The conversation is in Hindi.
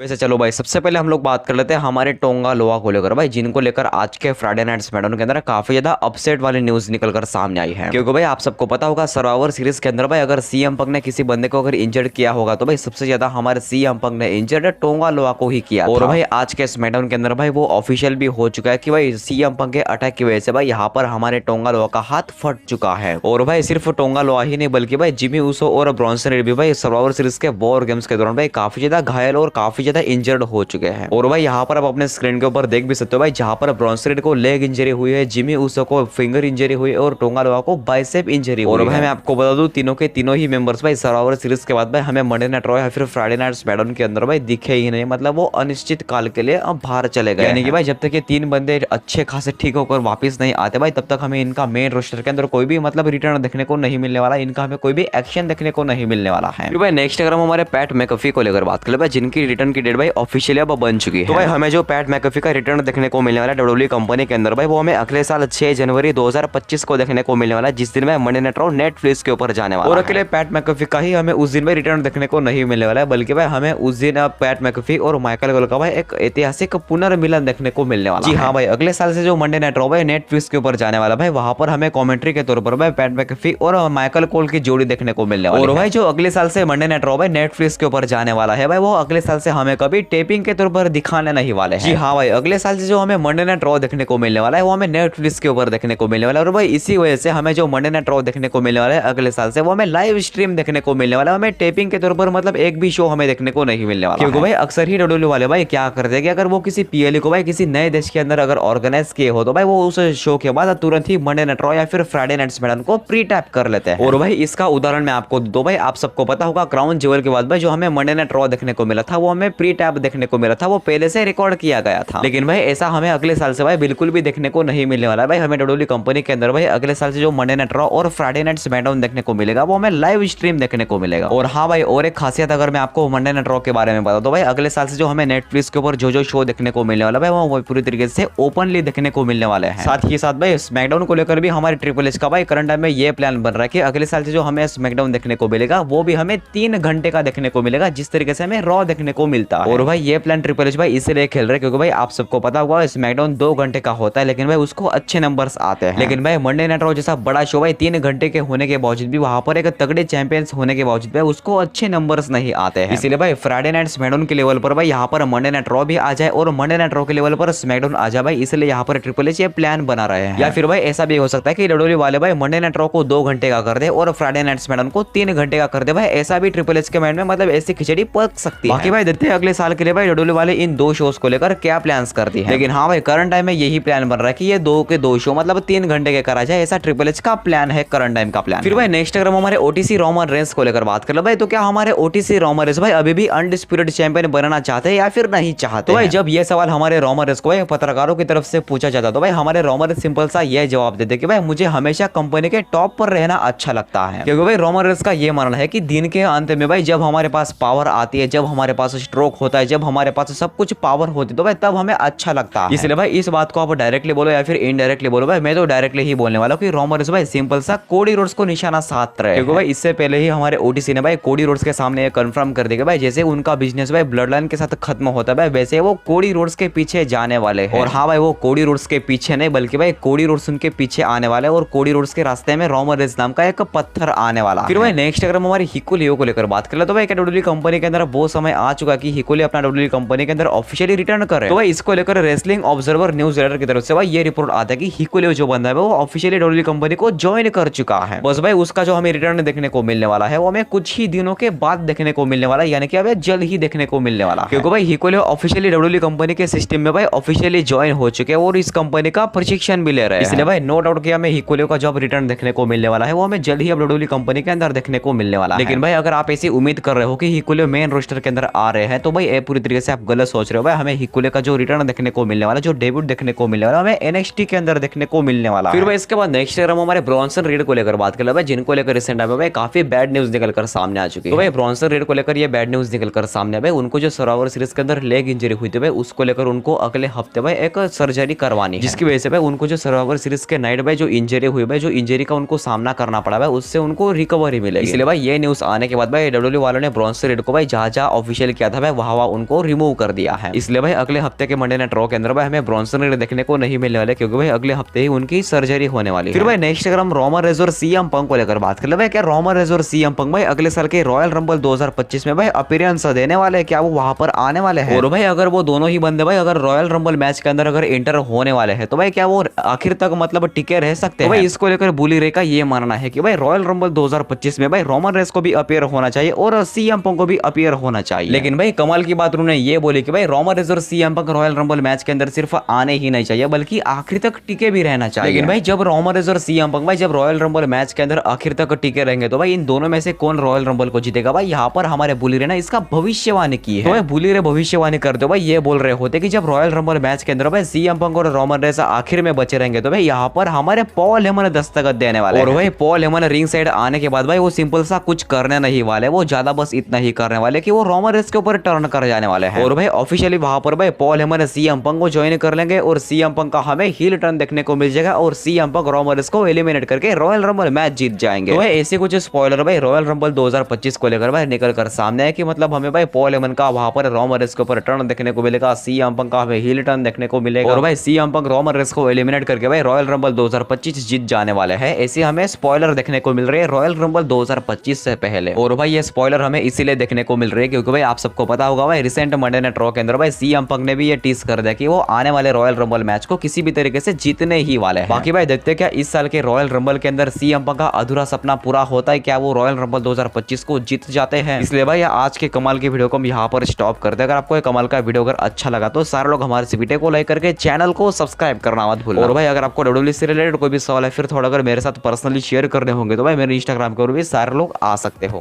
वैसे चलो भाई, सबसे पहले हम लोग बात कर लेते हैं हमारे टोंगा लोआ को लेकर भाई, जिनको लेकर आज के फ्राइडे नाइट स्मैकडाउन के अंदर काफी ज्यादा अपसेट वाली न्यूज निकल कर सामने आई है। क्योंकि भाई आप सबको पता होगा सर्वाइवर सीरीज के अंदर भाई अगर सीएम पंक ने किसी बंदे को अगर इंजर्ड किया होगा तो भाई सबसे ज्यादा हमारे सीएम पंक ने इंजर्ड टोंगा लोआ को ही किया। और भाई आज के स्मैकडाउन के अंदर भाई वो ऑफिशियल भी हो चुका है कि भाई सीएम पंक के अटैक की वजह से भाई यहाँ पर हमारे टोंगा लोआ का हाथ फट चुका है। और भाई सिर्फ टोंगा लोआ ही नहीं बल्कि भाई जिमी ऊसो और ब्रॉन्सन रीड भी भाई सर्वाइवर सीरीज के वॉर गेम्स के दौरान भाई काफी ज्यादा घायल और काफी ज्यादा इंजर्ड हो चुके हैं। और भाई यहाँ पर आप अपने स्क्रीन के ऊपर देख भी सकते हो भाई, जहाँ पर ब्रॉन्सन रीड को लेग इंजरी हुई है, जिमी ऊसो को फिंगर इंजरी हुई है और टोंगा लोआ को बाइसेप इंजरी हुई है। और भाई मैं आपको बता दूं तीनों के तीनों ही मेंबर्स भाई सर्वाइवर सीरीज के बाद भाई हमें मंडे नाइट रॉ या फिर फ्राइडे नाइट स्मैकडाउन के अंदर भाई दिखे ही नहीं, मतलब वो अनिश्चित काल के लिए अब बाहर चले गए। यानी कि भाई जब तक ये तीन बंदे अच्छे खासे ठीक होकर वापस नहीं आते भाई तब तक हमें इनका मेन रोस्टर के अंदर कोई भी मतलब रिटर्न देखने को नहीं मिलने वाला, इनका हमें कोई भी एक्शन देखने को नहीं मिलने वाला है। भाई नेक्स्ट अगर हम हमारे पैट मैकफी को लेकर बात करें भाई, जिनकी रिटर्न की डेट भाई ऑफिशियली अब बन चुकी है, तो भाई हमें जो पैट मैकफी का रिटर्न देखने को मिलने वाला है डब्ल्यूडब्ल्यूई कंपनी के अंदर भाई वो हमें अगले साल 6 जनवरी 2025 को देखने को मिलने वाला है, जिस दिन में मंडे नाइट रॉ नेटफ्लिक्स के ऊपर जाने वाला है। और अकेले पैट मैकफी का ही हमें उस दिन में रिटर्न देखने को नहीं मिलने वाला है, बल्कि भाई हमें उस दिन पैट मैकफी और माइकल गोल का भाई एक ऐतिहासिक पुनर्मिलन देखने को मिलने वाला है। जी हाँ भाई, अगले साल से जो मंडे नाइट रॉ भाई नेटफ्लिक्स के ऊपर जाने वाला भाई वहां पर हमें कमेंट्री के तौर पर भाई पैट मैकफी और माइकल कोल की जोड़ी देखने को मिलने वाली है। और भाई जो अगले साल से मंडे नाइट रॉ भाई नेटफ्लिक्स के ऊपर जाने वाला है भाई वो अगले साल से हमें कभी टेपिंग के तौर पर दिखाने नहीं वाले हैं। जी हाँ भाई, अगले साल से जो हमें मंडे नाइट रॉ देखने को मिलने वाला है वो हमें नेटफ्लिक्स के ऊपर देखने को मिलने वाला है। और भाई इसी वजह से हमें जो मंडे नाइट रॉ देखने को मिलने वाला है अगले साल से वो हमें लाइव स्ट्रीम देखने को मिलने वाला है, हमें टेपिंग के तौर पर मतलब एक भी शो हमें देखने को नहीं मिलने वाला। क्योंकि भाई अक्सर ही डब्ल्यूडब्ल्यूई वाले भाई क्या करते हैं कि अगर वो किसी पीएलए को भाई किसी नए देश के अंदर अगर ऑर्गेनाइज किए हो तो भाई वो उस शो के बाद तुरंत ही मंडे नाइट रॉ या फिर फ्राइडे नाइट स्मैकडाउन को प्री टैप कर लेते हैं। और भाई इसका उदाहरण मैं आपको दो भाई, आप सबको पता होगा क्राउन ज्वेल के बाद भाई जो हमें मंडे नाइट रॉ देखने को मिला था वो हमें प्री टैप देखने को मिला था, वो पहले से रिकॉर्ड किया गया था। लेकिन भाई ऐसा हमें अगले साल से भाई बिल्कुल भी देखने को नहीं मिलने वाला है। भाई हमें डब्ल्यूडब्ल्यूई कंपनी के अंदर भाई अगले साल से जो मंडे नाइट रॉ और फ्राइडे नाइट स्मैकडाउन देखने को मिलेगा वो हमें लाइव स्ट्रीम देखने को मिलेगा। और हाँ भाई, और एक खासियत अगर मैं आपको मंडे नाइट रॉ के बारे में बता दूं भाई, अगले साल से जो हमें नेटफ्लिक्स के ऊपर जो शो देखने को मिलने वाला है वो पूरी तरीके से ओपनली देखने को मिलने वाले हैं। साथ ही साथ भाई स्मैकडाउन को लेकर भी हमारे ट्रिपल एच का भाई करंट टाइम में ये प्लान बन रहा है कि अगले साल से जो हमें स्मैकडाउन देखने को मिलेगा वो भी हमें 3 घंटे का देखने को मिलेगा, जिस तरीके से हमें रॉ देखने को मिलता है। और भाई ये प्लान ट्रिपल एच भाई इसलिए खेल रहे हैं क्योंकि भाई आप सबको पता होगा स्मैकडाउन 2 घंटे का होता है लेकिन भाई उसको अच्छे नंबर्स आते हैं। लेकिन भाई मंडे नाइट रॉ जैसा बड़ा शो भाई 3 घंटे के होने के बावजूद भी वहां पर एक तगड़े चैंपियंस होने के बावजूद भाई उसको अच्छे नंबर्स नहीं आते हैं। इसलिए भाई फ्राइडे नाइट स्मैकडाउन के लेवल पर भाई यहाँ पर मंडे नाइट रॉ भी आ जाए और मंडे नाइट रॉ के लेवल पर स्मैकडाउन आ जाए भाई, इसलिए यहाँ पर ट्रिपल एच ये प्लान बना रहे हैं। या फिर भाई ऐसा भी हो सकता है कि डब्ल्यूडब्ल्यूई वाले भाई मंडे नाइट रॉ को 2 घंटे का कर दे और फ्राइडे नाइट स्मैकडाउन को 3 घंटे का कर दे भाई, ऐसा भी ट्रिपल एच के माइंड में मतलब ऐसी खिचड़ी पक सकती है। बाकी भाई देखते हैं अगले साल के लिए भाई डब्ल्यूडब्ल्यूई वाले इन 2 शोज को लेकर क्या प्लान्स करती है। लेकिन हाँ भाई करंट टाइम में यही प्लान बन रहा है कि ये 2 के 2 शो मतलब 3 घंटे के करा जाए, ऐसा ट्रिपल एच का प्लान है, करंट टाइम का प्लान। फिर भाई नेक्स्ट अगर हम हमारे ओटीसी रोमन रेंस को लेकर बात कर लो भाई, तो क्या हमारे ओटीसी रोमन रेंस भाई अभी भी अनडिस्प्यूटेड चैंपियन बनना चाहते हैं या फिर नहीं चाहते? तो भाई जब ये सवाल हमारे रोमन रेंस को भाई पत्रकारों की तरफ से पूछा जाता तो भाई हमारे रोमन रेंस सिंपल सा ये जवाब देते कि भाई मुझे हमेशा कंपनी के टॉप पर रहना अच्छा लगता है। क्योंकि भाई रोमन रेंस का ये मानना है कि दिन के अंत में भाई जब हमारे पास पावर आती है, जब हमारे पास स्ट्रोक होता है, जब हमारे पास सब कुछ पावर होती है तो भाई तब हमें अच्छा लगता है। इसलिए भाई इस बात को आप डायरेक्टली बोलो या फिर इनडायरेक्टली बोलो भाई, मैं तो डायरेक्टली ही बोलने वाला हूं कि रोमन रेंस भाई सिंपल सा कोडी रोड्स को निशाना साध रहे हैं। क्योंकि भाई इससे पहले ही हमारे ओटीसी ने भाई कोडी रोड्स के सामने ये कंफर्म कर दिया भाई जैसे उनका बिजनेस भाई ब्लड लाइन के साथ खत्म होता है भाई वैसे वो कोडी रोड्स के पीछे जाने वाले हैं। और हाँ भाई वो कोडी रोड्स के पीछे नहीं बल्कि भाई कोडी रोड्स उनके पीछे आने वाले और कोडी रोड्स के रास्ते में रोमन रेंस नाम का एक पत्थर आने वाला। फिर भाई नेक्स्ट अगर हम हमारी हिकुलियो को लेकर बात कर ले तो भाई डब्ल्यूडब्ल्यूई कंपनी के अंदर वो समय आ चुका कि हिकुलियो अपना डब्ल्यूडब्ल्यूई कंपनी के अंदर ऑफिशियली रिटर्न कर रहे हैं। तो भाई इसको लेकर रेसलिंग ऑब्जर्वर न्यूज लेटर की तरफ से भाई ये रिपोर्ट आता है कि हिकुलियो जो बंदा है वो ऑफिशियली डब्ल्यूडब्ल्यूई कंपनी को ज्वाइन कर चुका है। बस भाई उसका जो हमें रिटर्न देखने को मिलने वाला है वो हमें कुछ ही दिनों के बाद देखने को मिलने वाला है, यानी कि अभी जल्द ही देखने को मिलने वाला है। क्योंकि भाई हिकुलियो ऑफिशियली डब्ल्यूडब्ल्यूई कंपनी के सिस्टम में भाई ऑफिशियली ज्वाइन हो चुके हैं और इस कंपनी का प्रशिक्षण भी ले रहे हैं। इसलिए भाई नो डाउट कि हमें हिकुलियो का जब रिटर्न देखने को मिलने वाला है वो हमें जल्द ही डब्ल्यूडब्ल्यूई कंपनी के अंदर देखने को मिलने वाला है। लेकिन भाई अगर आप ऐसी उम्मीद कर रहे हो कि हिकुलियो मेन रोस्टर के अंदर आ रहे हैं तो भाई ये पूरी तरीके से आप गलत सोच रहे हो भाई। हमें हिकुलियो का जो रिटर्न देखने को मिलने वाला, जो डेब्यूट देखने को मिलने वाला, हमें एनएक्सटी के अंदर देखने को मिलने वाला। फिर भाई इसके बाद नेक्स्ट ईयर हम हमारे ब्रॉन्सन रीड को लेकर बात कर ले भाई, जिनको लेकर रिसेंट टाइम में भाई काफी बैड न्यूज निकलकर सामने आ चुकी है। तो भाई ब्रॉन्सन रीड को लेकर ये बैड न्यूज निकलकर सामने आ भाई, उनको जो सर्वाइवर सीरीज के अंदर लेग इंजरी हुई थी भाई उसको लेकर उनको अगले हफ्ते भाई एक सर्जरी करवानी है, जिसकी वजह से भाई उनको जो सर्वाइवर सीरीज के नाइट भाई जो इंजरी हुई भाई, जो इंजरी का उनको सामना करना पड़ा भाई उससे उनको रिकवरी मिलेगी। इसलिए भाई ये न्यूज आने के बाद भाई डब्ल्यूडब्ल्यूई वालों ने ब्रॉन्सन रीड को भाई जहाँ ऑफिशियल किया था भाई भाई वहां उनको रिमूव कर दिया है। इसलिए भाई अगले हफ्ते के मंडे नाइट रॉ के अंदर भाई हमें ब्रॉन्सन रीड देखने को नहीं मिलने वाले, क्योंकि भाई अगले हफ्ते ही उनकी सर्जरी होने वाली है। फिर भाई नेक्स्ट अगर हम रोमन रेंज और सीएम पंक को लेकर बात कर ले, भाई क्या रोमन रेंज और सीएम पंक भाई अगले साल के रॉयल रंबल 2025 में भाई अपीयरेंस देने वाले हैं, क्या वो वहां पर आने वाले हैं? और भाई अगर वो दोनों ही बंदे भाई अगर रॉयल रंबल मैच के अंदर अगर एंटर होने वाले हैं तो भाई क्या वो आखिर तक मतलब टिके रह सकते हैं? भाई इसको लेकर बुली रे का ये मानना है कि भाई रॉयल रंबल 2025 में भाई रोमन रेंज को भी अपीयर होना चाहिए और सीएम पंक को भी अपीयर होना चाहिए। लेकिन भाई कमाल की बात उन्होंने ये बोली कि भाई रोमन रेंज और CM Punk royal rumble match के अंदर सिर्फ आने ही नहीं चाहिए बल्कि आखिर तक टिके भी रहना चाहिए। लेकिन भाई जब रोमन रेंज और सीएम पंक भाई जब रॉयल रंबल मैच के अंदर आखिर तक टिके रहेंगे तो भाई इन दोनों में से कौन रॉयल रंबल को जीतेगा? भाई यहाँ पर हमारे बुली रे ना इसका भविष्यवाणी की है। तो भाई बुली रे भविष्यवाणी करते हो भाई ये बोल रहे होते कि जब रॉयल रंबल मैच के अंदर भाई सीएम पंक और रोमन रेंज आखिर में बचे रहेंगे तो भाई यहाँ पर हमारे पॉल हेमन दस्तखत देने वाले और भाई पॉल हेमन रिंग साइड आने के बाद भाई वो सिंपल सा कुछ करने नहीं वाले, वो ज्यादा बस इतना ही करने वाले कि वो रोमन रेंज के ऊपर टर्न कर जाने वाले हैं। और भाई ऑफिशियली वहां पर भाई पॉल हेमन सीएम पंक को ज्वाइन कर लेंगे और सीएम पंक का हमें हील टर्न देखने को मिल जाएगा और सीएम पंक रोमन रेंज को एलिमिनेट करके रॉयल रंबल मैच जीत जाएंगे। तो भाई ऐसे कुछ स्पॉइलर भाई रॉयल रंबल 2025 को लेकर भाई निकल कर सामने है कि मतलब हमें भाई पॉल हेमन का वहां पर रोमन रेंज के ऊपर टर्न देखने को मिलेगा, सीएम पंक का हमें हील टर्न देखने को मिलेगा और भाई सीएम पंक रोमन रेंज को एलिमिनेट करके भाई रॉयल रंबल 2025 जीत जाने वाले हैं। ऐसे हमें स्पॉइलर देखने को मिल रहे हैं रॉयल रंबल 2025 से पहले। और भाई ये स्पॉइलर हमें इसीलिए देखने को मिल रही है क्योंकि भाई आप सबको पता होगा भाई रिसेंट मंडे नाइट रॉ के अंदर भाई सीएम पंक ने भी ये टीज कर दिया कि वो आने वाले रॉयल रंबल मैच को किसी भी तरीके से जीतने ही वाले हैं। बाकी भाई देखते क्या इस साल के रॉयल रंबल के अंदर सीएम पंक का अधूरा सपना पूरा होता है, क्या वो रॉयल रंबल 2025 को जीत जाते हैं? इसलिए भाई आज के कमाल की वीडियो को हम यहाँ पर स्टॉप करते हैं। अगर आपको कमाल का वीडियो अगर अच्छा लगा तो सारे लोग हमारे वीडियो को लाइक करके चैनल को सब्सक्राइब करना मत भूलना। और भाई अगर आपको डब्ल्यूडब्ल्यूई से रिलेटेड कोई भी सवाल है फिर थोड़ा अगर मेरे साथ पर्सनली शेयर करने होंगे तो भाई मेरे इंस्टाग्राम के ऊपर भी सारे लोग आ सकते हो।